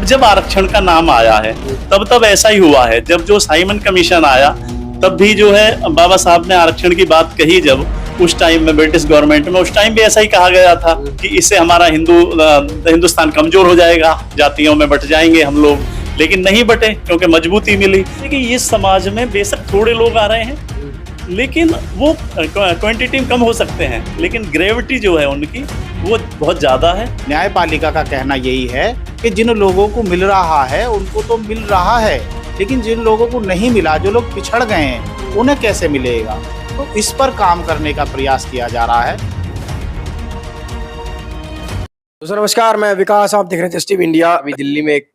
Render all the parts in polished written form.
जब आरक्षण का नाम आया है तब ऐसा ही हुआ है। जब जो साइमन कमीशन आया तब भी जो है बाबा साहब ने आरक्षण की बात कही, जब उस टाइम में ब्रिटिश गवर्नमेंट में उस टाइम भी ऐसा ही कहा गया था कि इससे हमारा हिंदुस्तान कमजोर हो जाएगा, जातियों में बट जाएंगे हम लोग, लेकिन नहीं बटे क्योंकि मजबूती मिली। लेकिन इस समाज में बेशक थोड़े लोग आ रहे हैं, लेकिन वो क्वांटिटी में कम हो सकते हैं, लेकिन ग्रेविटी जो है उनकी वो बहुत ज्यादा है। न्यायपालिका का कहना यही है कि जिन लोगों को मिल रहा है उनको तो मिल रहा है, लेकिन जिन लोगों को नहीं मिला, जो लोग पिछड़ गए हैं, उन्हें कैसे मिलेगा, तो इस पर काम करने का प्रयास किया जा रहा है। तो नमस्कार, मैं विकास, आप देख रहे हैं जस्ट टीवी इंडिया। अभी दिल्ली में एक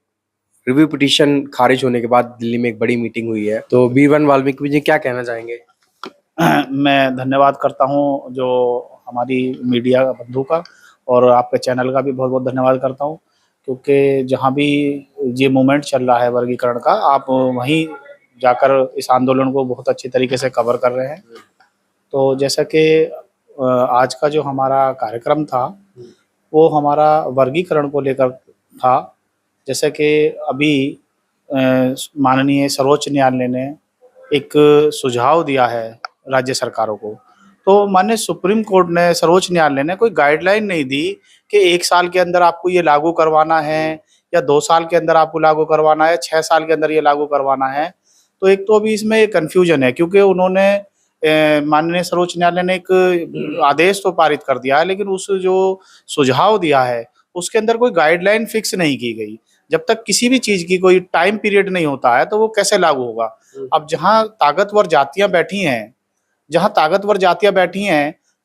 रिव्यू पिटीशन खारिज होने के बाद दिल्ली में एक बड़ी मीटिंग हुई है, तो बी1 वाल्मीकि जी क्या कहना चाहेंगे? मैं धन्यवाद करता हूं जो हमारी मीडिया बंधु का, और आपके चैनल का भी बहुत बहुत धन्यवाद करता हूं, क्योंकि जहां भी ये मूवमेंट चल रहा है वर्गीकरण का, आप वहीं जाकर इस आंदोलन को बहुत अच्छी तरीके से कवर कर रहे हैं। तो जैसा कि आज का जो हमारा कार्यक्रम था वो हमारा वर्गीकरण को लेकर था। जैसे कि अभी माननीय सर्वोच्च न्यायालय ने एक सुझाव दिया है राज्य सरकारों को, तो माननीय सुप्रीम कोर्ट ने, सर्वोच्च न्यायालय ने कोई गाइडलाइन नहीं दी कि 1 साल के अंदर आपको ये लागू करवाना है, या 2 साल के अंदर आपको लागू करवाना है, 6 साल के अंदर ये लागू करवाना है। तो एक तो अभी इसमें कन्फ्यूजन है, क्योंकि उन्होंने माननीय सर्वोच्च न्यायालय ने एक आदेश तो पारित कर दिया है, लेकिन उस जो सुझाव दिया है उसके अंदर कोई गाइडलाइन फिक्स नहीं की गई। जब तक किसी भी चीज की कोई टाइम पीरियड नहीं होता है तो वो कैसे लागू होगा। अब जहाँ ताकतवर जातियां बैठी हैं,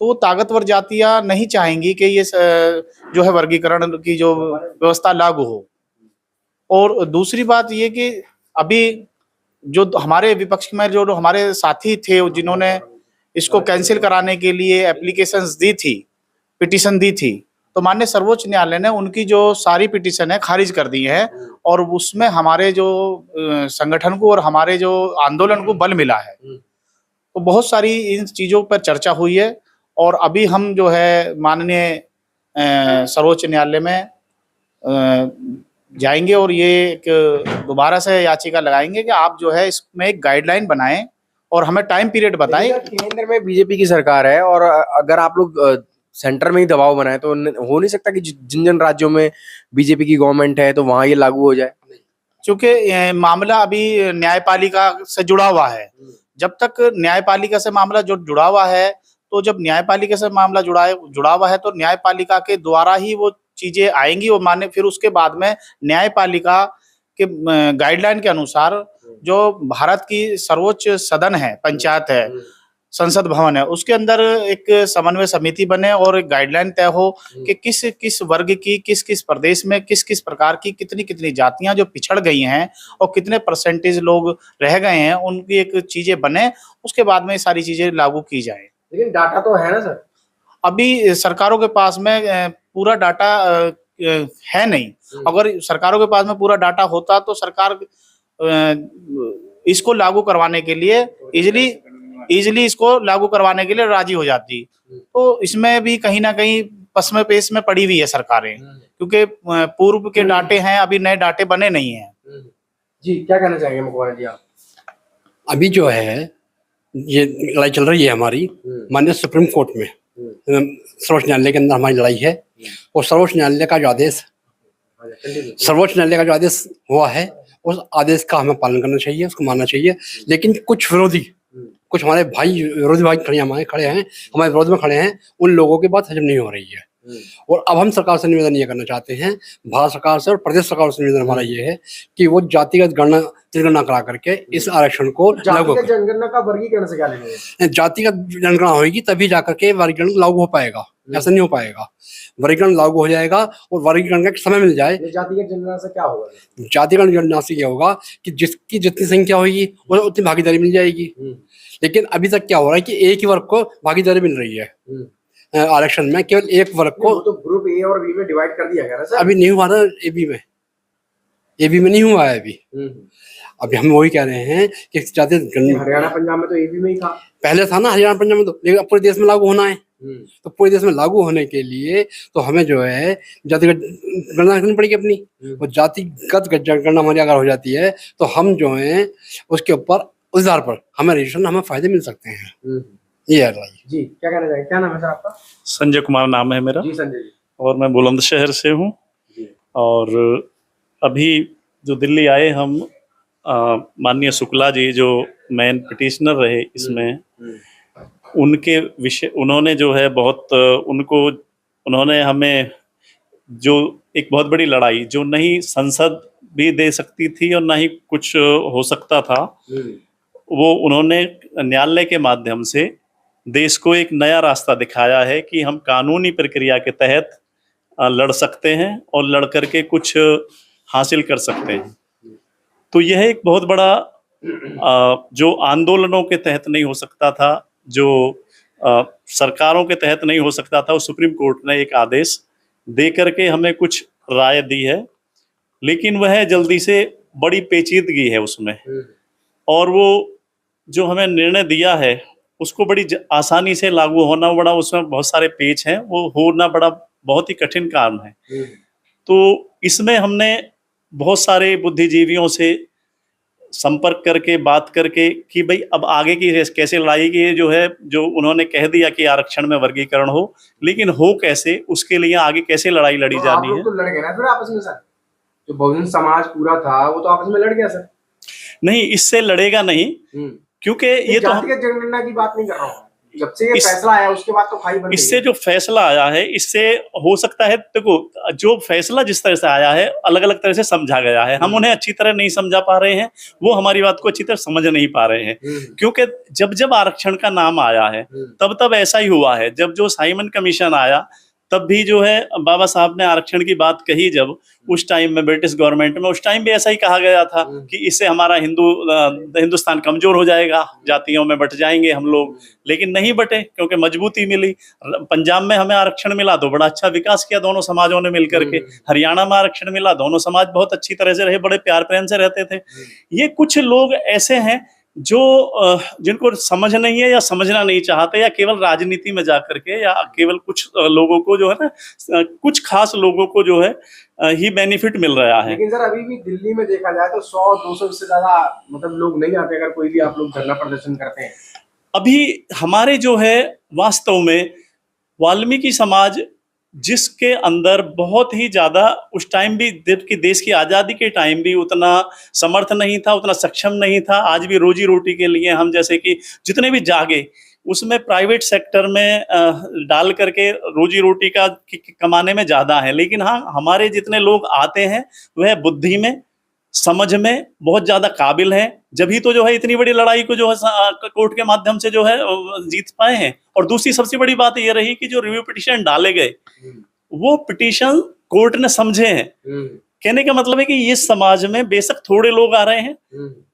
तो वो ताकतवर जातियां नहीं चाहेंगी कि ये जो है वर्गीकरण की जो व्यवस्था लागू हो। और दूसरी बात ये कि अभी जो हमारे विपक्ष में जो हमारे साथी थे जिन्होंने इसको कैंसिल कराने के लिए एप्लीकेशंस दी थी, पिटीशन दी थी, तो माननीय सर्वोच्च न्यायालय ने उनकी जो सारी पिटीशन है खारिज कर दी है, और उसमें हमारे जो संगठन को और हमारे जो आंदोलन को बल मिला है। तो बहुत सारी इन चीजों पर चर्चा हुई है, और अभी हम जो है माननीय सर्वोच्च न्यायालय में जाएंगे और ये एक दोबारा से याचिका लगाएंगे कि आप जो है इसमें एक गाइडलाइन बनाएं और हमें टाइम पीरियड बताएं। केंद्र में बीजेपी की सरकार है, और अगर आप लोग सेंटर में ही दबाव बनाए तो हो नहीं सकता कि जिन जिन राज्यों में बीजेपी की गवर्नमेंट है तो वहां ये लागू हो जाए। क्योंकि मामला अभी न्यायपालिका से जुड़ा हुआ है। जब तक न्यायपालिका से मामला जो जुड़ा हुआ है, तो जब न्यायपालिका से मामला जुड़ा हुआ है तो न्यायपालिका के द्वारा ही वो चीजें आएंगी, और माने फिर उसके बाद में न्यायपालिका के गाइडलाइन के अनुसार जो भारत की सर्वोच्च सदन है, पंचायत है, संसद भवन है, उसके अंदर एक समन्वय समिति बने और एक गाइडलाइन तय हो कि किस किस वर्ग की, किस किस प्रदेश में किस किस प्रकार की कितनी कितनी जातियां जो पिछड़ गई हैं और कितने परसेंटेज लोग रह गए हैं, उनकी एक चीजें बने, उसके बाद में सारी चीजें लागू की जाए। लेकिन डाटा तो है ना सर? अभी सरकारों के पास में पूरा डाटा है नहीं। अगर सरकारों के पास में पूरा डाटा होता तो सरकार इसको लागू करवाने के लिए इजिली इसको लागू करवाने के लिए राजी हो जाती। तो इसमें भी कहीं ना कहीं पश्चिम पेश में पड़ी हुई है सरकारें, क्योंकि पूर्व के डाटे हैं, अभी नए डाटे बने नहीं हैं। जी, क्या कहना चाहेंगे मुखवाना जी आप? अभी जो है ये लड़ाई चल रही है हमारी माननीय सुप्रीम कोर्ट में, सर्वोच्च न्यायालय के अंदर हमारी लड़ाई है। और सर्वोच्च न्यायालय का जो आदेश हुआ है, उस आदेश का हमें पालन करना चाहिए, उसको मानना चाहिए। लेकिन कुछ हमारे विरोधी भाई खड़े हैं, हमारे विरोध में खड़े हैं, उन लोगों की बात हजम नहीं हो रही है। और अब हम सरकार से निवेदन ये करना चाहते हैं, भारत सरकार से और प्रदेश सरकार से निवेदन हमारा ये है कि वो जातिगत जनगणना करा करके इस आरक्षण को लागू करें। जनगणना का वर्गीकरण से क्या लेना है? जातिगत जनगणना होगी तभी जाकर के वर्गीकरण लागू हो पाएगा, ऐसा नहीं हो पाएगा। वर्गीकरण लागू हो जाएगा और वर्गीकरण का समय मिल जाए। जातिगत जनगणना से क्या होगा? जातिगत जनगणना से क्या होगा कि जिसकी जितनी संख्या होगी उतनी भागीदारी मिल जाएगी। लेकिन अभी तक क्या हो रहा है कि एक ही वर्ग को भागीदारी मिल रही है आरक्षण में, केवल एक वर्ग को। तो ग्रुप ए और बी में डिवाइड कर दिया गया ना सर? अभी नहीं हुआ ना, एबी में नहीं हुआ है अभी हम वही कह रहे हैं कि हरियाणा पंजाब में तो एबी में ही था, पहले था ना, हरियाणा पंजाब में तो, लेकिन पूरे देश में लागू होना है। तो पूरे देश में लागू होने के लिए तो हमें जो है जातिगत गणना करनी पड़ेगी अपनी। और जातिगत गणना हमारी अगर हो जाती है तो हम जो है उसके ऊपर उस आधार पर हमें रजिस्ट्रेशन, हमें फायदे मिल सकते हैं। ये है राय। जी, क्या कहना चाहेंगे? क्या नाम है सर आपका? संजय कुमार नाम है मेरा जी संजय जी। और मैं बुलंदशहर से हूँ। जी। और अभी जो दिल्ली आए हम माननीय शुक्ला जी जो मेन पिटिशनर रहे इसमें, उनके विषय उन्होंने जो है बहुत उन्होंने हमें जो एक बहुत बड़ी लड़ाई जो नहीं संसद भी दे सकती थी और ना ही कुछ हो सकता था, वो उन्होंने न्यायालय के माध्यम से देश को एक नया रास्ता दिखाया है कि हम कानूनी प्रक्रिया के तहत लड़ सकते हैं और लड़ करके कुछ हासिल कर सकते हैं। तो यह एक बहुत बड़ा जो आंदोलनों के तहत नहीं हो सकता था, जो सरकारों के तहत नहीं हो सकता था, वो सुप्रीम कोर्ट ने एक आदेश दे करके हमें कुछ राय दी है। लेकिन वह जल्दी से बड़ी पेचीदगी है उसमें, और वो जो हमें निर्णय दिया है उसको बड़ी आसानी से लागू होना बड़ा, उसमें बहुत सारे पेच हैं, वो होना बड़ा बहुत ही कठिन काम है। तो इसमें हमने बहुत सारे बुद्धिजीवियों से संपर्क करके बात करके कि भाई अब आगे की कैसे लड़ाई की, जो है जो उन्होंने कह दिया कि आरक्षण में वर्गीकरण हो, लेकिन हो कैसे, उसके लिए आगे कैसे लड़ाई लड़ी तो जानी आप लोग है। तो लड़ गए ना फिर आपस में सर, जो बहुजन समाज पूरा था वो तो आपस में लड़ गया सर। नहीं, इससे लड़ेगा नहीं, क्योंकि ये तो जातिगत जनगणना की बात नहीं कर रहा हूँ, जब से ये फैसला आया उसके बाद तो खाई बन गई इससे है। जो फैसला आया है इससे हो सकता है, देखो जो फैसला जिस तरह से आया है अलग अलग तरह से समझा गया है, हम उन्हें अच्छी तरह नहीं समझा पा रहे हैं, वो हमारी बात को अच्छी तरह समझ नहीं पा रहे हैं। क्योंकि जब जब आरक्षण का नाम आया है तब तब ऐसा ही हुआ है। जब जो साइमन कमीशन आया तब भी जो है बाबा साहब ने आरक्षण की बात कही, जब उस टाइम में ब्रिटिश गवर्नमेंट में उस टाइम भी ऐसा ही कहा गया था कि इससे हमारा हिंदुस्तान कमजोर हो जाएगा, जातियों में बट जाएंगे हम लोग, लेकिन नहीं बटे क्योंकि मजबूती मिली। पंजाब में हमें आरक्षण मिला तो बड़ा अच्छा विकास किया दोनों समाजों ने मिलकर के, हरियाणा में आरक्षण मिला, दोनों समाज बहुत अच्छी तरह से रहे, बड़े प्यार प्रेम से रहते थे। ये कुछ लोग ऐसे हैं जो जिनको समझ नहीं है या समझना नहीं चाहते, या केवल राजनीति में जाकर के, या केवल कुछ लोगों को जो है ना, कुछ खास लोगों को जो है ही बेनिफिट मिल रहा है। लेकिन सर अभी भी दिल्ली में देखा जाए तो 100-200 से ज्यादा मतलब लोग नहीं आते, अगर कोई भी आप लोग धरना प्रदर्शन करते हैं। अभी हमारे जो है वास्तव में वाल्मीकि समाज, जिसके अंदर बहुत ही ज्यादा उस टाइम भी जबकि देश की आज़ादी के टाइम भी उतना समर्थ नहीं था, उतना सक्षम नहीं था। आज भी रोजी रोटी के लिए हम जैसे कि जितने भी जागे उसमें प्राइवेट सेक्टर में डाल करके रोजी रोटी का कमाने में ज़्यादा है। लेकिन हाँ, हमारे जितने लोग आते हैं वह बुद्धि में, समझ में बहुत ज़्यादा काबिल हैं, जभी तो जो है इतनी बड़ी लड़ाई को जो है कोर्ट के माध्यम से जो है जीत पाए हैं। और दूसरी सबसे बड़ी बात ये रही कि जो रिव्यू पिटीशन डाले गए वो पिटीशन कोर्ट ने समझे हैं। कहने का मतलब है कि ये समाज में बेशक थोड़े लोग आ रहे हैं,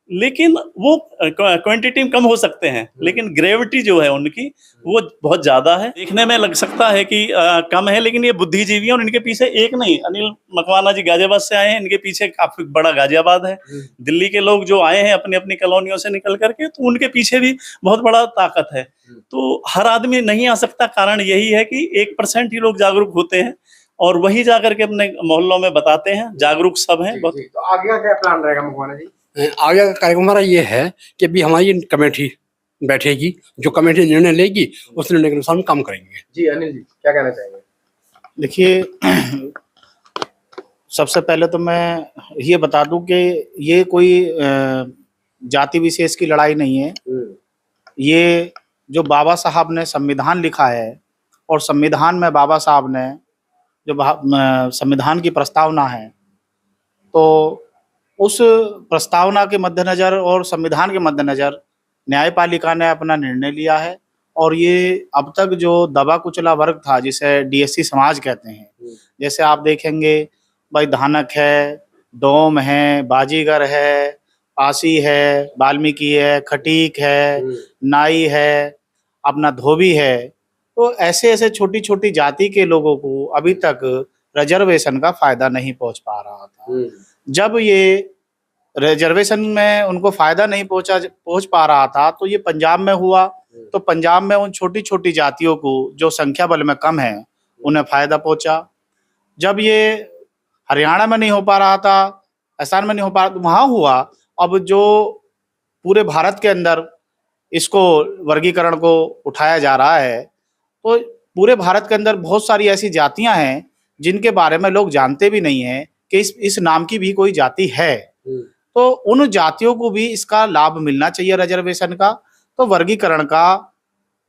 लेकिन वो क्वांटिटी में कम हो सकते हैं, लेकिन ग्रेविटी जो है उनकी वो बहुत ज्यादा है। देखने में लग सकता है कि कम है, लेकिन ये बुद्धिजीवी हैं और इनके पीछे एक नहीं, अनिल मकवाना जी गाजियाबाद से आए हैं, इनके पीछे काफी बड़ा गाजियाबाद है। दिल्ली के लोग जो आए हैं अपनी अपनी कॉलोनियों से निकल करके, तो उनके पीछे भी बहुत बड़ा ताकत है। तो हर आदमी नहीं आ सकता, कारण यही है कि 1% ही लोग जागरूक होते हैं और वही जाकर के अपने मोहल्लों में बताते हैं। जागरूक सब हैं। तो आगे का क्या प्लान रहेगा मकवाना जी? आगे का कार्यक्रम हमारा ये है कि अभी हमारी कमेटी बैठेगी, जो कमेटी निर्णय लेगी उस निर्णय के अनुसार हम काम करेंगे। जी अनिल जी क्या कहना चाहेंगे? देखिए, सबसे पहले तो मैं ये बता दूं कि ये कोई जाति विशेष की लड़ाई नहीं है। ये जो बाबा साहब ने संविधान लिखा है और संविधान में बाबा साहब ने जो संविधान की प्रस्तावना है, तो उस प्रस्तावना के मद्देनज़र और संविधान के मद्देनज़र न्यायपालिका ने अपना निर्णय लिया है। और ये अब तक जो दबा कुचला वर्ग था, जिसे डीएससी समाज कहते हैं, जैसे आप देखेंगे भाई धानक है, डोम है, बाजीगर है, पासी है, वाल्मीकि है, खटीक है, नाई है, अपना धोबी है, तो ऐसे ऐसे छोटी छोटी जाति के लोगों को अभी तक रिजर्वेशन का फायदा नहीं पहुंच पा रहा था। जब ये रिजर्वेशन में उनको फायदा नहीं पहुंच पा रहा था, तो ये पंजाब में हुआ, तो पंजाब में उन छोटी छोटी जातियों को जो संख्या बल में कम है उन्हें फायदा पहुंचा। जब ये हरियाणा में नहीं हो पा रहा था, असम में नहीं हो पा रहा, तो वहां हुआ। अब जो पूरे भारत के अंदर इसको वर्गीकरण को उठाया जा रहा है, तो पूरे भारत के अंदर बहुत सारी ऐसी जातियां हैं जिनके बारे में लोग जानते भी नहीं है कि इस नाम की भी कोई जाति है। तो उन जातियों को भी इसका लाभ मिलना चाहिए रिजर्वेशन का। तो वर्गीकरण का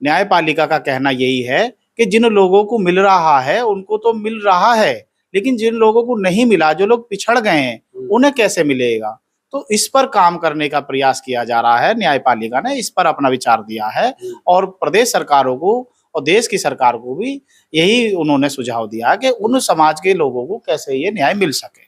न्यायपालिका का कहना यही है कि जिन लोगों को मिल रहा है उनको तो मिल रहा है, लेकिन जिन लोगों को नहीं मिला, जो लोग पिछड़ गए हैं, उन्हें कैसे मिलेगा। तो इस पर काम करने का प्रयास किया जा रहा है। न्यायपालिका ने इस पर अपना विचार दिया है और प्रदेश सरकारों को और देश की सरकार को भी यही उन्होंने सुझाव दिया कि उन समाज के लोगों को कैसे ये न्याय मिल सके।